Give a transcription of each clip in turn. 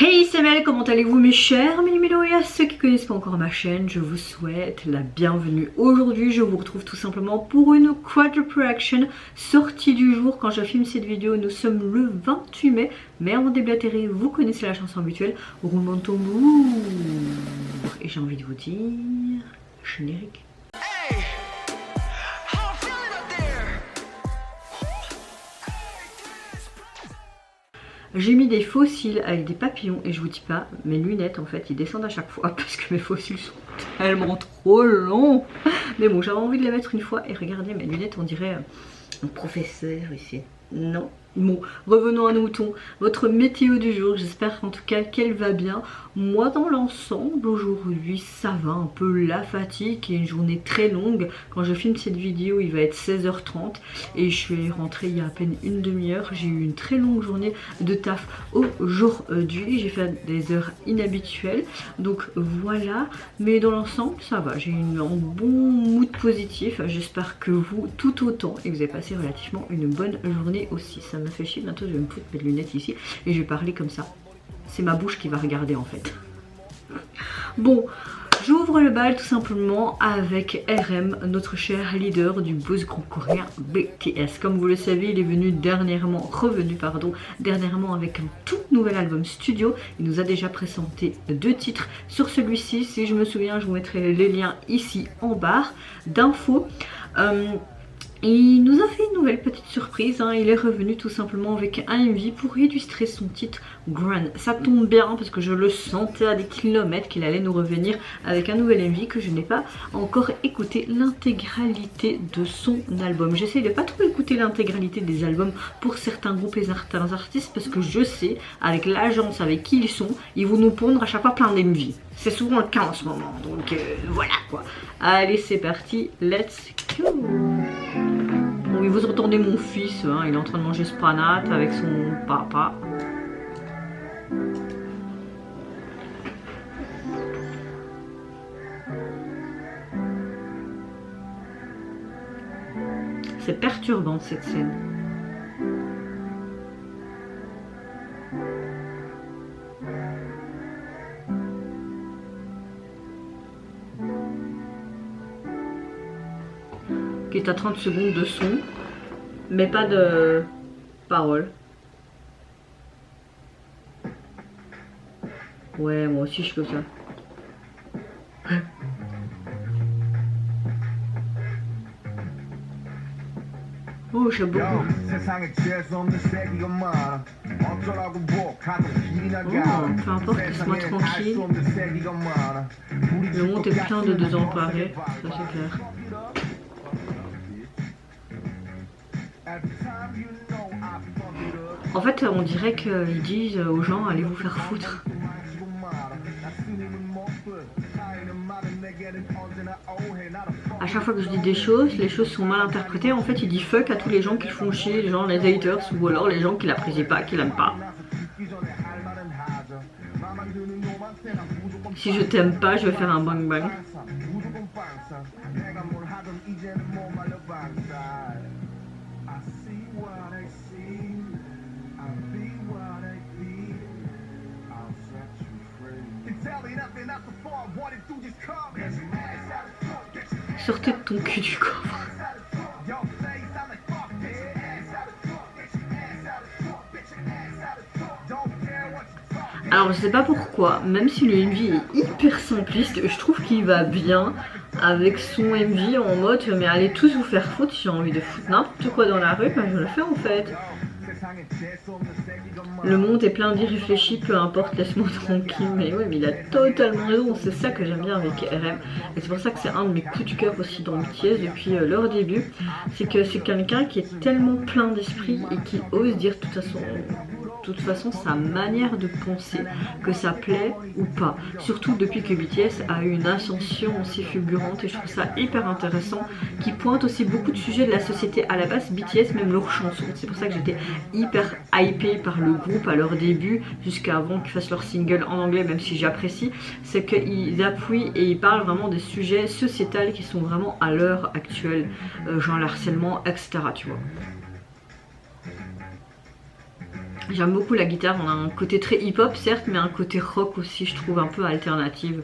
Hey, c'est Mel, comment allez-vous mes chers Méli-Mélo, et à ceux qui ne connaissent pas encore ma chaîne, je vous souhaite la bienvenue. Aujourd'hui, je vous retrouve tout simplement pour une quadruple action sortie du jour. Quand je filme cette vidéo, nous sommes le 28 mai. Mais avant de déblatérer, vous connaissez la chanson habituelle, roulement de tambour. Et j'ai envie de vous dire, générique. J'ai mis des faux cils avec des papillons et je vous dis pas, mes lunettes en fait ils descendent à chaque fois parce que mes faux cils sont tellement trop longs. Mais bon, j'avais envie de les mettre une fois et regardez mes lunettes, on dirait un professeur ici. Non. Bon, revenons à nos moutons. Votre météo du jour, j'espère en tout cas qu'elle va bien. Moi dans l'ensemble, aujourd'hui ça va un peu, la fatigue et une journée très longue. Quand je filme cette vidéo, il va être 16h30 et je suis rentrée il y a à peine une demi-heure. J'ai eu une très longue journée de taf aujourd'hui. J'ai fait des heures inhabituelles. Donc voilà, mais dans l'ensemble ça va. J'ai eu un bon mood positif. J'espère que vous tout autant et vous avez passé relativement une bonne journée aussi. Ça me fait chier, bientôt je vais me foutre mes lunettes ici et je vais parler comme ça. C'est ma bouche qui va regarder en fait. Bon, j'ouvre le bal tout simplement avec RM, notre cher leader du boss groupe coréen BTS. Comme vous le savez, il est revenu dernièrement avec un tout nouvel album studio. Il nous a déjà présenté 2 titres. Sur celui-ci, si je me souviens, je vous mettrai les liens ici en barre d'infos. Il nous a fait une nouvelle petite surprise, il est revenu tout simplement avec un MV pour illustrer son titre Grand. Ça tombe bien parce que je le sentais à des kilomètres qu'il allait nous revenir avec un nouvel MV que je n'ai pas encore écouté l'intégralité de son album. J'essaie de pas trop écouter l'intégralité des albums pour certains groupes et certains artistes parce que je sais, avec l'agence avec qui ils sont, ils vont nous pondre à chaque fois plein d'MV. C'est souvent le cas en ce moment, donc voilà quoi. Allez c'est parti, let's go. Oui, vous entendez mon fils, il est en train de manger Spranat avec son papa. C'est perturbant cette scène. Qui est à 30 secondes de son, mais pas de paroles. Ouais, moi aussi je suis comme ça. Oh, j'aime beaucoup. Oh, peu importe qu'il soit tranquille. Le monde est plein de désemparés, ça c'est clair. En fait, on dirait qu'ils disent aux gens, allez vous faire foutre. À chaque fois que je dis des choses, les choses sont mal interprétées. En fait, il dit fuck à tous les gens qui font chier, les gens, les haters, ou alors les gens qui l'apprécient pas, qui l'aiment pas. Si je t'aime pas, je vais faire un bang bang. Sortez de ton cul du coffre. Alors je sais pas pourquoi, même si le MV est hyper simpliste, je trouve qu'il va bien avec son MV en mode mais allez tous vous faire foutre, si j'ai envie de foutre n'importe quoi dans la rue, ben je le fais en fait. Le monde est plein d'irréfléchis, peu importe, laisse-moi tranquille. Mais ouais, mais il a totalement raison, c'est ça que j'aime bien avec RM. Et c'est pour ça que c'est un de mes coups de cœur aussi dans BTS depuis leur début. C'est que c'est quelqu'un qui est tellement plein d'esprit et qui ose dire de toute façon sa manière de penser, que ça plaît ou pas. Surtout depuis que BTS a eu une ascension aussi fulgurante et je trouve ça hyper intéressant, qui pointe aussi beaucoup de sujets de la société. À la base, BTS, même leurs chansons, c'est pour ça que j'étais hyper hypée par le groupe à leur début, jusqu'à avant qu'ils fassent leur single en anglais, même si j'apprécie, c'est qu'ils appuient et ils parlent vraiment des sujets sociétals qui sont vraiment à l'heure actuelle, genre le harcèlement, etc. Tu vois. J'aime beaucoup la guitare, on a un côté très hip-hop certes, mais un côté rock aussi, je trouve un peu alternative.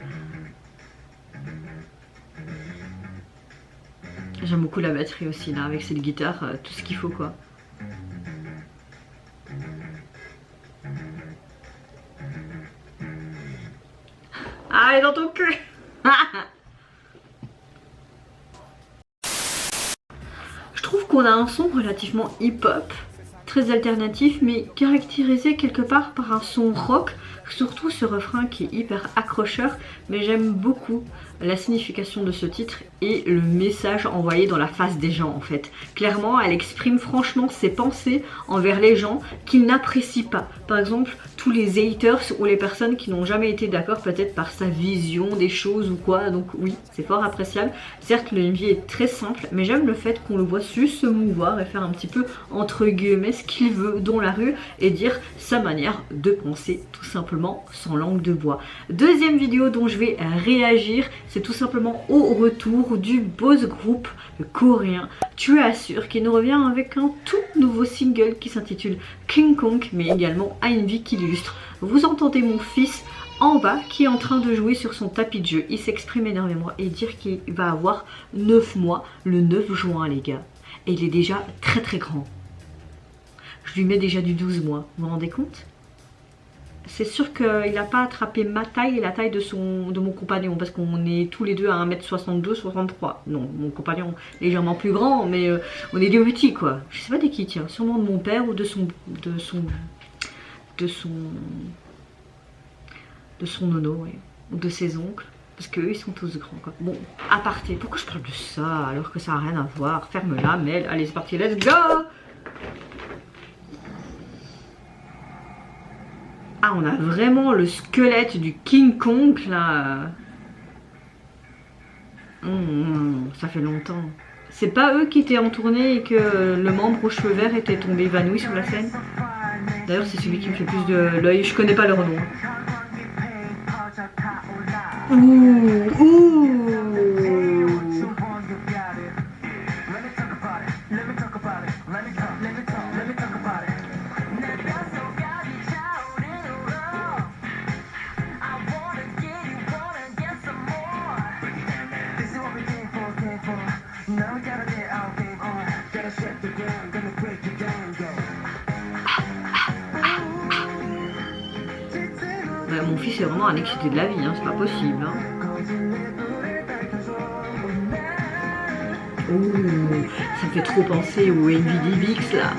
J'aime beaucoup la batterie aussi là, avec cette guitare, tout ce qu'il faut quoi. Ah, elle est dans ton cul. Je trouve qu'on a un son relativement hip-hop, très alternatif, mais caractérisé quelque part par un son rock, surtout ce refrain qui est hyper accrocheur, mais j'aime beaucoup la signification de ce titre et le message envoyé dans la face des gens en fait. Clairement, elle exprime franchement ses pensées envers les gens qu'il n'apprécie pas. Par exemple, tous les haters ou les personnes qui n'ont jamais été d'accord peut-être par sa vision des choses ou quoi, donc oui, c'est fort appréciable. Certes, le MV est très simple, mais j'aime le fait qu'on le voit juste se mouvoir et faire un petit peu entre guillemets ce qu'il veut dans la rue et dire sa manière de penser tout simplement sans langue de bois. Deuxième vidéo dont je vais réagir, c'est tout simplement au retour du boss group coréen Tu Assures qui nous revient avec un tout nouveau single qui s'intitule King Kong, mais également ANV qui l'illustre. Vous entendez mon fils en bas qui est en train de jouer sur son tapis de jeu. Il s'exprime énormément et dire qu'il va avoir 9 mois le 9 juin les gars. Et il est déjà très très grand. Je lui mets déjà du 12 mois, vous vous rendez compte? C'est sûr qu'il n'a pas attrapé ma taille et la taille de mon compagnon, parce qu'on est tous les deux à 1m62, 63. Non, mon compagnon est légèrement plus grand, mais on est des petits quoi. Je sais pas de qui, tiens, sûrement de mon père ou de son nono, ouais. Ou de ses oncles, parce qu'eux ils sont tous grands quoi. Bon, aparté, pourquoi je parle de ça alors que ça n'a rien à voir? Ferme-la, Mel, allez c'est parti, let's go! Ah, on a vraiment le squelette du King Kong là. Ça fait longtemps. C'est pas eux qui étaient en tournée et que le membre aux cheveux verts était tombé évanoui sur la scène? D'ailleurs, c'est celui qui me fait plus de l'œil. Je connais pas leur nom. Ouh. Bah, mon fils est vraiment un excité de la vie, hein, c'est pas possible. Hein. Ouh, ça me fait trop penser au NVDVX là.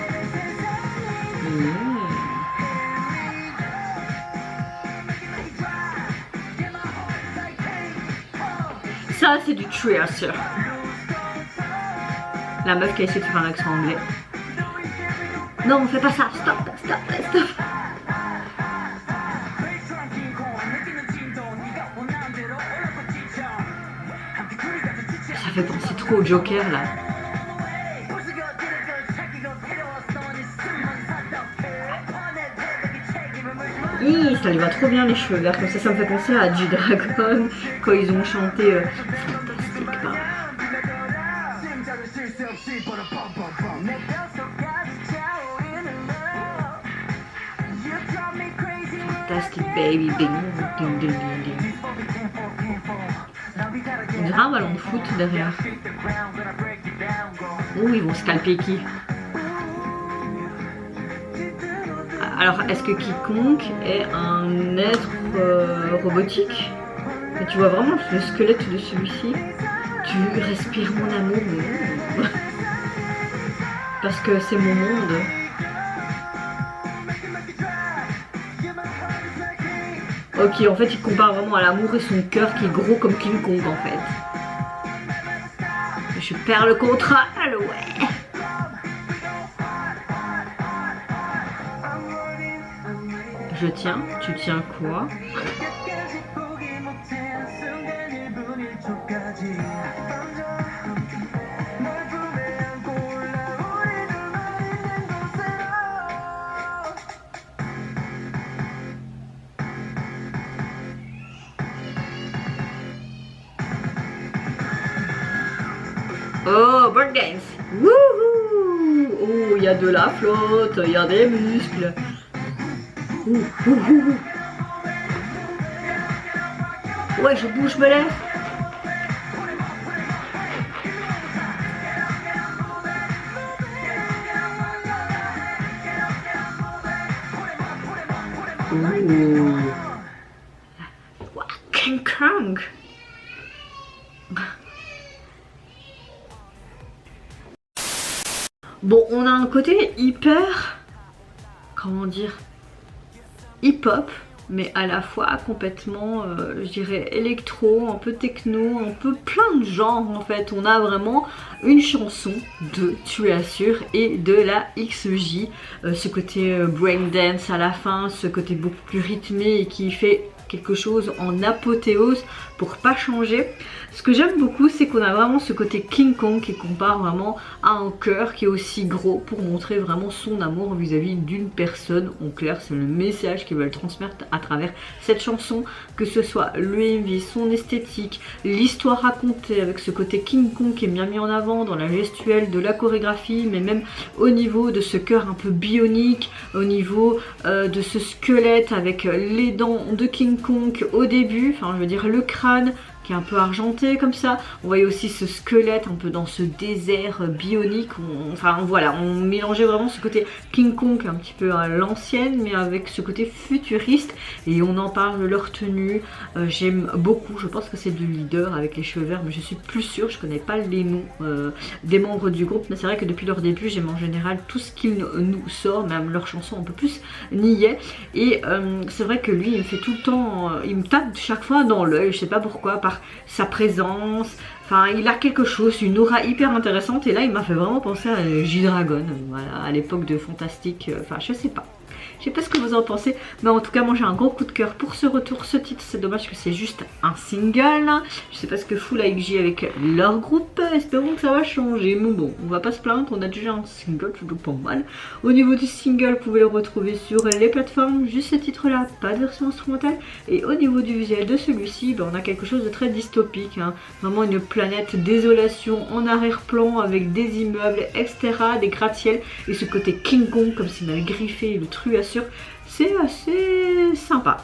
Ça c'est du Tu Assures. La meuf qui a essayé de faire un accent anglais. Non, on fait pas ça. Stop, stop, stop. Ça fait penser trop au Joker là. Ça lui va trop bien les cheveux verts comme ça me fait penser à G-Dragon quand ils ont chanté Fantastic Power. Fantastic Baby Bing ding ding ding ding. On dirait un ballon de foot derrière. Oh, ils vont scalper qui? Alors, est-ce que quiconque est un être robotique? Mais tu vois vraiment le squelette de celui-ci. Tu respires mon amour. Parce que c'est mon monde. Ok, en fait, il compare vraiment à l'amour et son cœur qui est gros comme King Kong, en fait. Je perds le contrat, ouais. Je tiens, tu tiens quoi? Oh, Bird Games. Wouhou! Oh, il y a de la flotte, il y a des muscles. Ouais, je bouge, je me lève. King Kong. Bon, on a un côté hyper, comment dire, hip-hop, mais à la fois complètement, je dirais, électro, un peu techno, un peu plein de genres en fait. On a vraiment une chanson de Tu l'assures et de la XJ, ce côté braindance à la fin, ce côté beaucoup plus rythmé et qui fait quelque chose en apothéose pour pas changer. Ce que j'aime beaucoup, c'est qu'on a vraiment ce côté King Kong qui compare vraiment à un cœur qui est aussi gros pour montrer vraiment son amour vis-à-vis d'une personne. En clair, c'est le message qu'ils veulent transmettre à travers cette chanson, que ce soit l'UMV, son esthétique, l'histoire racontée avec ce côté King Kong qui est bien mis en avant dans la gestuelle de la chorégraphie, mais même au niveau de ce cœur un peu bionique, au niveau de ce squelette avec les dents de King Kong au début, enfin je veux dire le crâne qui est un peu argenté comme ça. On voyait aussi ce squelette un peu dans ce désert bionique. Enfin voilà, on mélangeait vraiment ce côté King Kong un petit peu à l'ancienne, mais avec ce côté futuriste. Et on en parle de leur tenue. J'aime beaucoup, je pense que c'est le leader avec les cheveux verts, mais je suis plus sûre, je connais pas les noms des membres du groupe. Mais c'est vrai que depuis leur début, j'aime en général tout ce qu'ils nous sortent, même leurs chansons un peu plus niais. Et c'est vrai que lui, il me fait tout le temps, il me tape chaque fois dans l'œil, je sais pas pourquoi, par sa présence, enfin il a quelque chose, une aura hyper intéressante. Et là il m'a fait vraiment penser à G-Dragon, voilà, à l'époque de Fantastic, enfin je sais pas ce que vous en pensez, mais en tout cas moi j'ai un gros coup de cœur pour ce retour, ce titre. C'est dommage que c'est juste un single, je sais pas ce que fout la XJ avec leur groupe, espérons que ça va changer, mais bon on va pas se plaindre, on a déjà un single, je trouve pas mal. Au niveau du single, vous pouvez le retrouver sur les plateformes, juste ce titre là, pas de version instrumentale. Et au niveau du visuel de celui-ci, on a quelque chose de très dystopique, hein. Vraiment une planète désolation en arrière-plan avec des immeubles, etc., des gratte-ciel et ce côté King Kong comme s'il m'avait griffé le truassure. C'est assez sympa.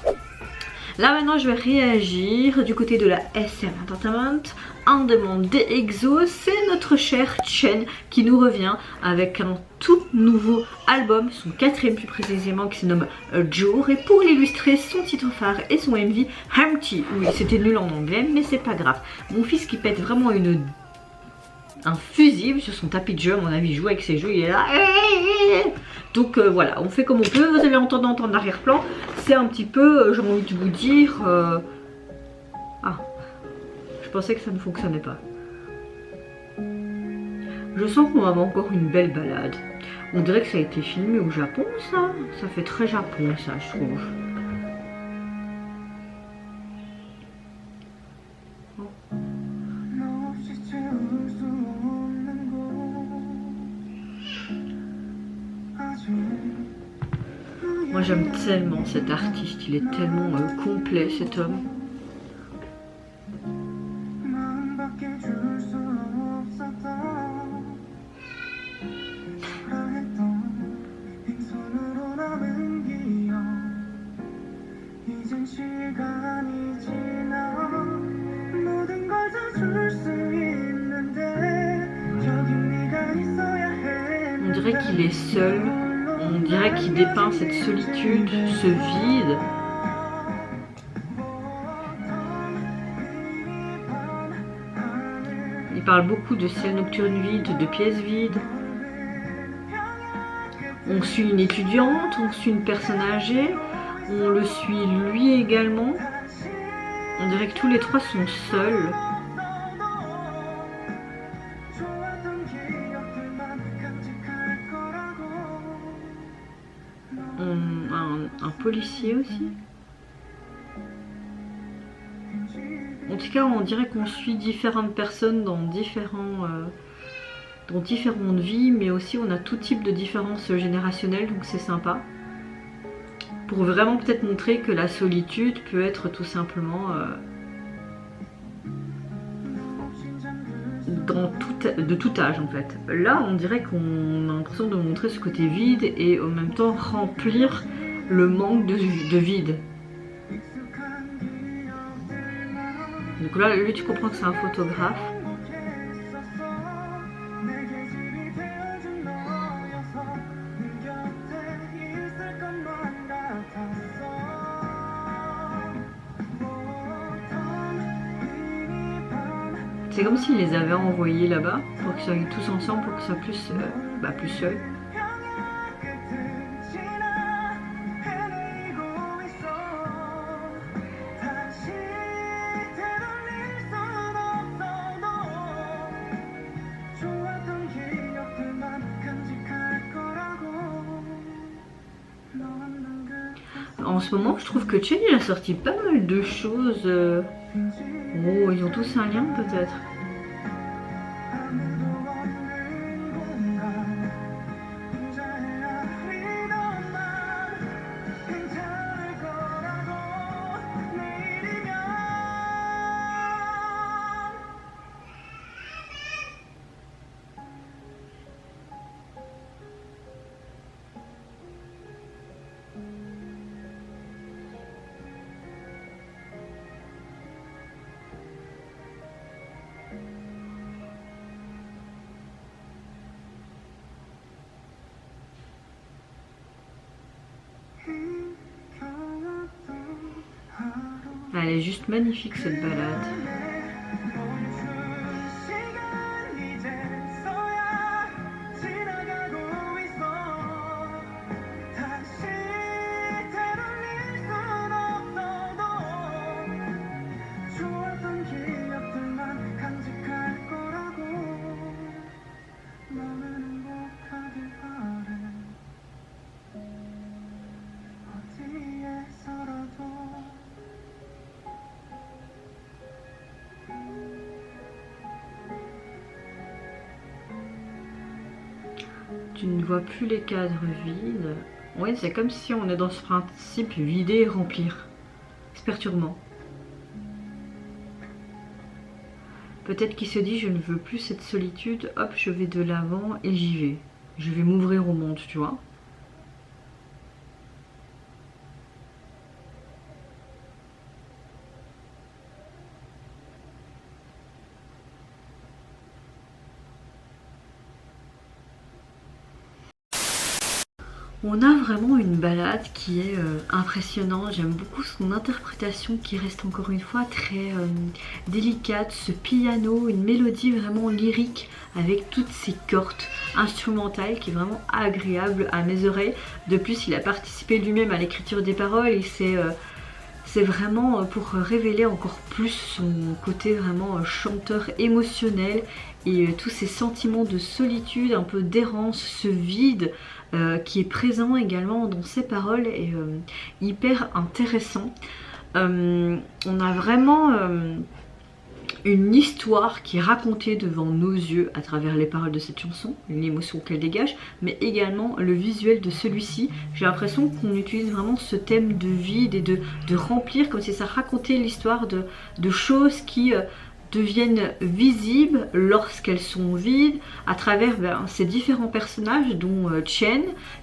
Là maintenant je vais réagir du côté de la SM Entertainment. Un des membres des EXO, c'est notre cher Chen qui nous revient avec un tout nouveau album, son 4ème plus précisément, qui se nomme Jour. Et pour l'illustrer, son titre phare et son MV Humpty. Oui, c'était nul en anglais, mais c'est pas grave. Mon fils qui pète vraiment un fusible sur son tapis de jeu, à mon avis, il joue avec ses jeux, il est là. Donc voilà, on fait comme on peut, vous allez entendre en arrière-plan. C'est un petit peu, j'ai envie de vous dire... Ah, je pensais que ça ne fonctionnait pas. Je sens qu'on va avoir encore une belle balade. On dirait que ça a été filmé au Japon, ça. Ça fait très Japon, ça, je trouve. Moi j'aime tellement cet artiste, il est tellement complet cet homme. On dirait qu'il est seul. On dirait qu'il dépeint cette solitude, ce vide. Il parle beaucoup de ciel nocturne vide, de pièces vides. On suit une étudiante, on suit une personne âgée, on le suit lui également. On dirait que tous les trois sont seuls. Un policier aussi. En tout cas, on dirait qu'on suit différentes personnes dans différentes vies, mais aussi on a tout type de différences générationnelles, donc c'est sympa. Pour vraiment peut-être montrer que la solitude peut être tout simplement de tout âge en fait. Là on dirait qu'on a l'impression de montrer ce côté vide et en même temps remplir le manque de vide. Donc là, lui, tu comprends que c'est un photographe. C'est comme s'il les avait envoyés là-bas pour qu'ils soient tous ensemble, pour que ce soit plus seul. En ce moment, je trouve que Chen il a sorti pas mal de choses. Oh, ils ont tous un lien peut-être. Elle est juste magnifique cette balade. Tu ne vois plus les cadres vides. Oui, c'est comme si on est dans ce principe vider et remplir. C'est perturbant. Peut-être qu'il se dit je ne veux plus cette solitude, hop je vais de l'avant et j'y vais. Je vais m'ouvrir au monde, tu vois. On a vraiment une balade qui est impressionnante, j'aime beaucoup son interprétation qui reste encore une fois très délicate, ce piano, une mélodie vraiment lyrique avec toutes ces cordes instrumentales qui est vraiment agréable à mes oreilles. De plus, il a participé lui-même à l'écriture des paroles et c'est vraiment pour révéler encore plus son côté vraiment chanteur émotionnel et tous ces sentiments de solitude, un peu d'errance, ce vide qui est présent également dans ses paroles est hyper intéressant. On a vraiment une histoire qui est racontée devant nos yeux à travers les paroles de cette chanson, l'émotion qu'elle dégage, mais également le visuel de celui-ci. J'ai l'impression qu'on utilise vraiment ce thème de vide et de remplir, comme si ça racontait l'histoire de choses qui deviennent visibles lorsqu'elles sont vides à travers ces différents personnages dont Chen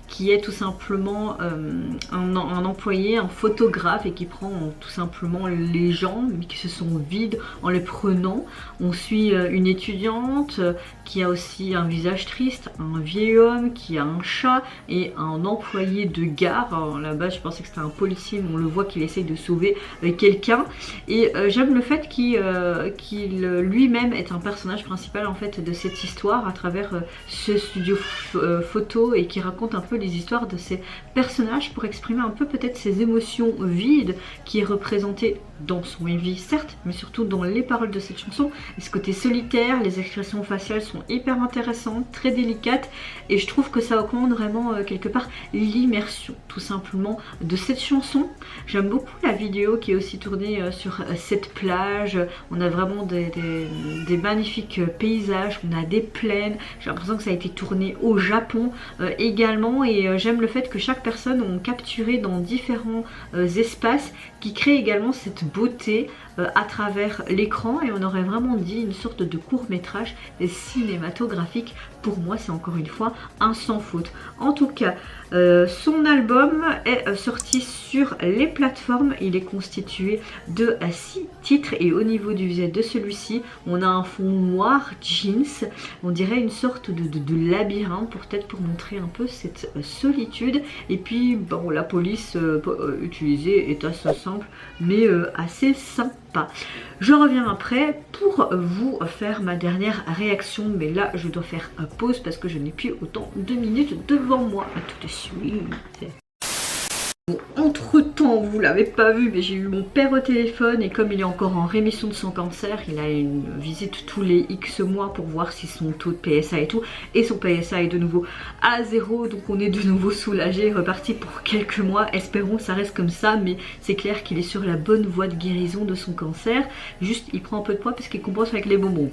qui est tout simplement un employé, un photographe et qui prend tout simplement les gens mais qui se sont vides en les prenant. On suit une étudiante qui a aussi un visage triste, un vieil homme qui a un chat et un employé de gare. Là-bas je pensais que c'était un policier mais on le voit qu'il essaye de sauver quelqu'un et j'aime le fait qu'il lui-même est un personnage principal en fait de cette histoire à travers ce studio photo et qui raconte un peu les histoires de ces personnages pour exprimer un peu peut-être ces émotions vides qui est représenté dans son vie certes mais surtout dans les paroles de cette chanson. Et ce côté solitaire, les expressions faciales sont hyper intéressantes, très délicates et je trouve que ça augmente vraiment quelque part l'immersion tout simplement de cette chanson. J'aime beaucoup la vidéo qui est aussi tournée sur cette plage. On a vraiment des magnifiques paysages, on a des plaines, j'ai l'impression que ça a été tourné au Japon également et j'aime le fait que chaque personne ont capturé dans différents espaces qui créent également cette beauté à travers l'écran et on aurait vraiment dit une sorte de court métrage cinématographique pour moi c'est encore une fois un sans faute. En tout cas, son album est sorti sur les plateformes, il est constitué de 6 titres et au niveau du visuel de celui-ci, on a un fond noir jeans, on dirait une sorte de labyrinthe peut-être pour montrer un peu cette solitude. Et puis bon, la police utilisée est assez simple mais assez sympa. Je reviens après pour vous faire ma dernière réaction, mais là je dois faire pause parce que je n'ai plus autant de minutes devant moi. À tout de suite. Bon, entre temps, vous l'avez pas vu, mais j'ai eu mon père au téléphone et comme il est encore en rémission de son cancer, il a une visite tous les X mois pour voir si son taux de PSA et tout, et son PSA est de nouveau à 0, donc on est de nouveau soulagé, reparti pour quelques mois. Espérons que ça reste comme ça, mais c'est clair qu'il est sur la bonne voie de guérison de son cancer. Juste, il prend un peu de poids parce qu'il compense avec les bonbons.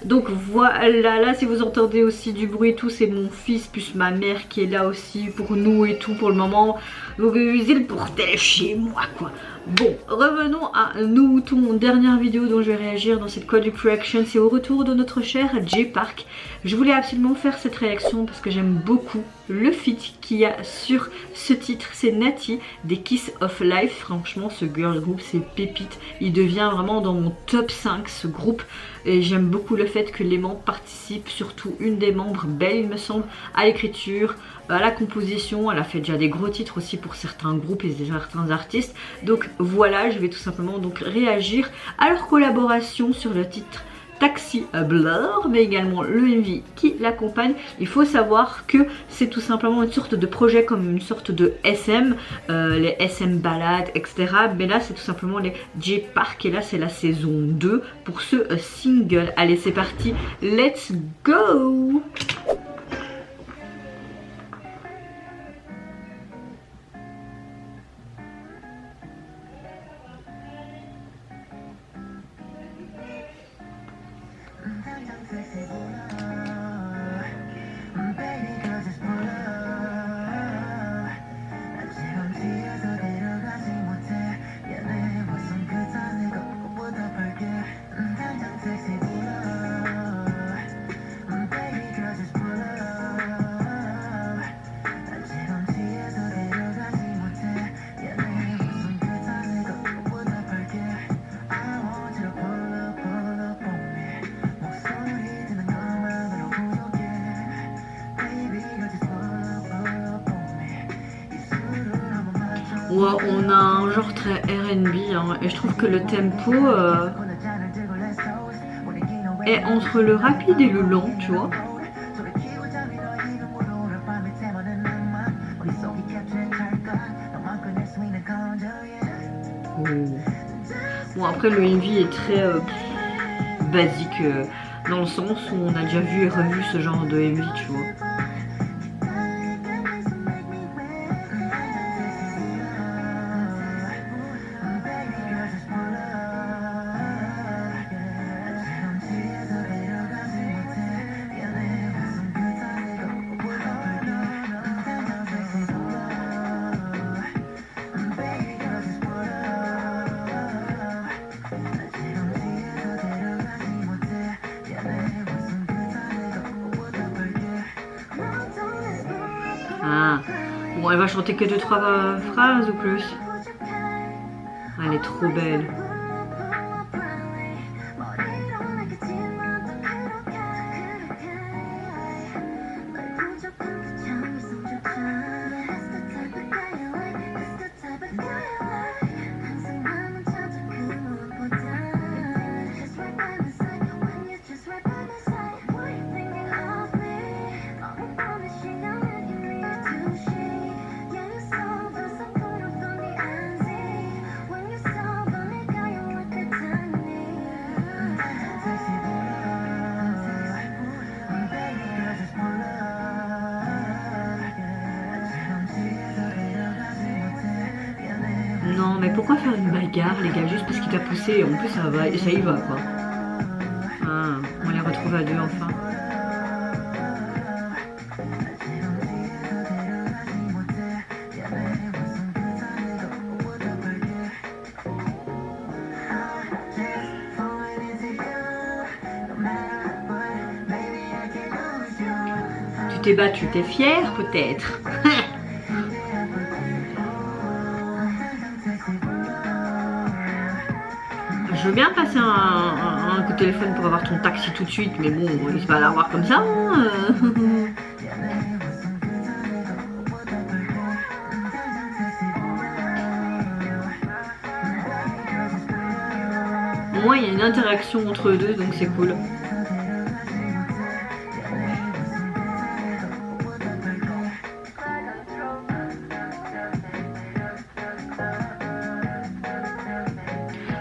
Donc voilà, là si vous entendez aussi du bruit et tout, c'est mon fils plus ma mère qui est là aussi pour nous et tout pour le moment. Donc c'est le bordel chez moi quoi. Bon, revenons à nos moutons. Dernière vidéo dont je vais réagir dans cette Quadruple Reaction, c'est au retour de notre cher Jay Park. Je voulais absolument faire cette réaction parce que j'aime beaucoup le feat qu'il y a sur ce titre. C'est Natty des Kiss of Life. Franchement, ce girl group, c'est pépite. Il devient vraiment dans mon top 5 ce groupe. Et j'aime beaucoup le fait que les membres participent, surtout une des membres, Belle il me semble, à l'écriture, à la composition. Elle a fait déjà des gros titres aussi pour certains groupes et certains artistes. Donc voilà, je vais tout simplement donc réagir à leur collaboration sur le titre Taxi Blur, mais également le MV qui l'accompagne. Il faut savoir que c'est tout simplement une sorte de projet comme une sorte de SM, les SM ballades, etc. Mais là c'est tout simplement les Jay Park et là c'est la saison 2 pour ce single. Allez c'est parti, let's go! On a un genre très R&B hein, et je trouve que le tempo est entre le rapide et le lent, tu vois. Bon après le MV est très basique dans le sens où on a déjà vu et revu ce genre de MV, tu vois. Ah, bon, elle va chanter que 2-3 phrases ou plus. Elle est trop belle. Non mais pourquoi faire une bagarre les gars juste parce qu'il t'a poussé et en plus ça va et ça y va quoi. Ah, on les retrouve à deux enfin. t'es battue, t'es fière peut-être. Je veux bien passer un coup de téléphone pour avoir ton taxi tout de suite, mais bon, c'est pas à l'avoir comme ça. Hein. Au moins, il y a une interaction entre eux deux, donc c'est cool.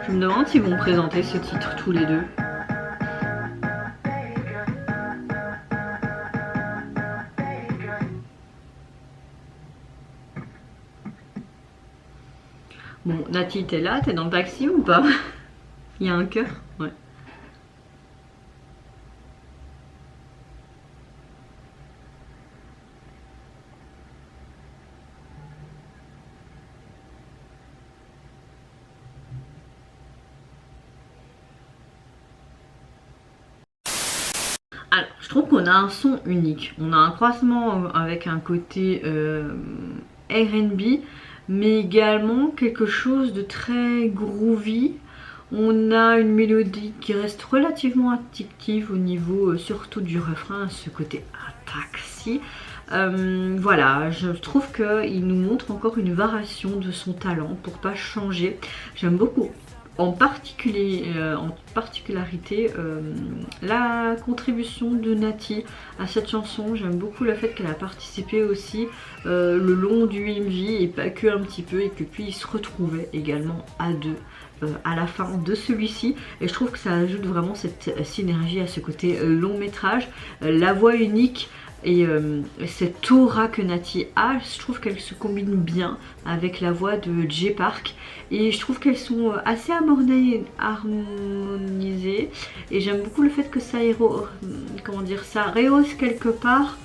Je me demande s'ils vont présenter ce titre tous les deux. Bon, Nati, t'es là? T'es dans le taxi ou pas? Il y a un cœur? Ouais. Alors, je trouve qu'on a un son unique. On a un croisement avec un côté R&B, mais également quelque chose de très groovy. On a une mélodie qui reste relativement addictive au niveau surtout du refrain, ce côté taxi. Voilà, je trouve qu'il nous montre encore une variation de son talent pour pas changer. J'aime beaucoup. En particularité la contribution de Nati à cette chanson. J'aime beaucoup le fait qu'elle a participé aussi le long du MV et pas que un petit peu, et que puis ils se retrouvaient également à deux à la fin de celui-ci, et je trouve que ça ajoute vraiment cette synergie à ce côté long métrage. La voix unique et cette aura que Nati a, je trouve qu'elle se combine bien avec la voix de Jay Park, et je trouve qu'elles sont assez harmonisées, et j'aime beaucoup le fait que ça rehausse quelque part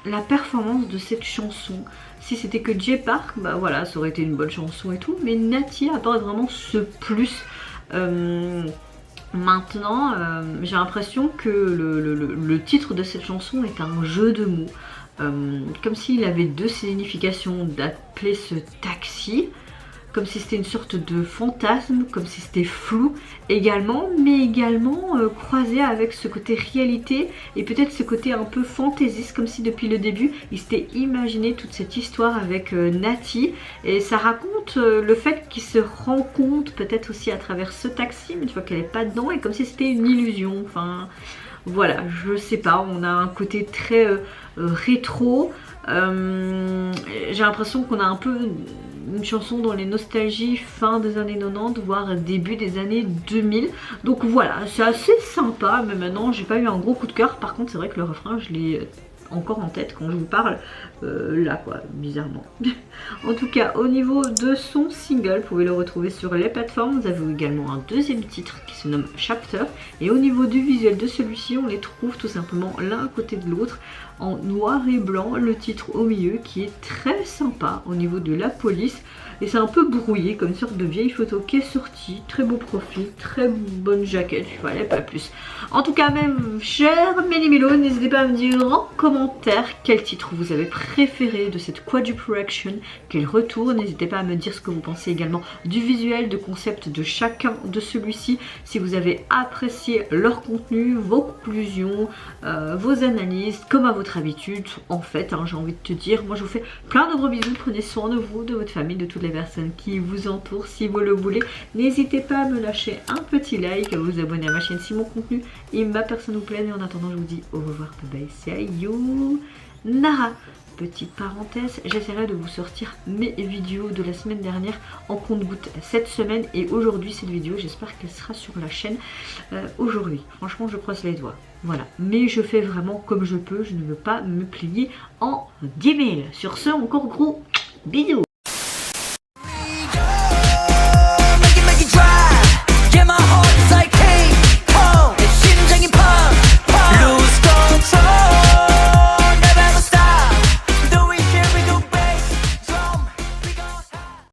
la performance de cette chanson. Si c'était que Jay Park, bah voilà, ça aurait été une bonne chanson et tout, mais Nati apporte vraiment ce plus. Maintenant, j'ai l'impression que le titre de cette chanson est un jeu de mots. Comme s'il avait deux significations, d'appeler ce taxi, comme si c'était une sorte de fantasme, comme si c'était flou également, mais également croisé avec ce côté réalité et peut-être ce côté un peu fantaisiste, comme si depuis le début il s'était imaginé toute cette histoire avec Nati, et ça raconte le fait qu'il se rend compte peut-être aussi à travers ce taxi, mais une fois qu'elle n'est pas dedans, et comme si c'était une illusion. Enfin voilà, je sais pas, on a un côté très rétro. J'ai l'impression qu'on a un peu une chanson dans les nostalgies fin des années 90 voire début des années 2000, donc voilà, c'est assez sympa. Mais maintenant j'ai pas eu un gros coup de cœur. Par contre c'est vrai que le refrain je l'ai encore en tête quand je vous parle là quoi, bizarrement. En tout cas au niveau de son single, vous pouvez le retrouver sur les plateformes. Vous avez également un deuxième titre qui se nomme Chapter, et au niveau du visuel de celui-ci on les trouve tout simplement l'un à côté de l'autre en noir et blanc, le titre au milieu qui est très sympa au niveau de la police, et c'est un peu brouillé comme une sorte de vieille photo qui est sortie. Très beau profil, très bonne jaquette, voilà, pas plus. En tout cas même cher Méli-Mélo, n'hésitez pas à me dire en commentaire quel titre vous avez préféré de cette quadruple action, quel retour. N'hésitez pas à me dire ce que vous pensez également du visuel, de concept de chacun de celui-ci, si vous avez apprécié leur contenu, vos conclusions, vos analyses, comme à votre habitude en fait, hein, j'ai envie de te dire. Moi je vous fais plein de gros bisous, prenez soin de vous, de votre famille, de toutes les personnes qui vous entourent. Si vous le voulez, n'hésitez pas à me lâcher un petit like, à vous abonner à ma chaîne si mon contenu et ma personne vous plaît. Et en attendant je vous dis au revoir, bye bye, c'est Nara. Petite parenthèse, j'essaierai de vous sortir mes vidéos de la semaine dernière en compte-gouttes cette semaine, et aujourd'hui cette vidéo j'espère qu'elle sera sur la chaîne aujourd'hui. Franchement je croise les doigts, voilà, mais je fais vraiment comme je peux, je ne veux pas me plier en 10 000. Sur ce, encore gros bisous.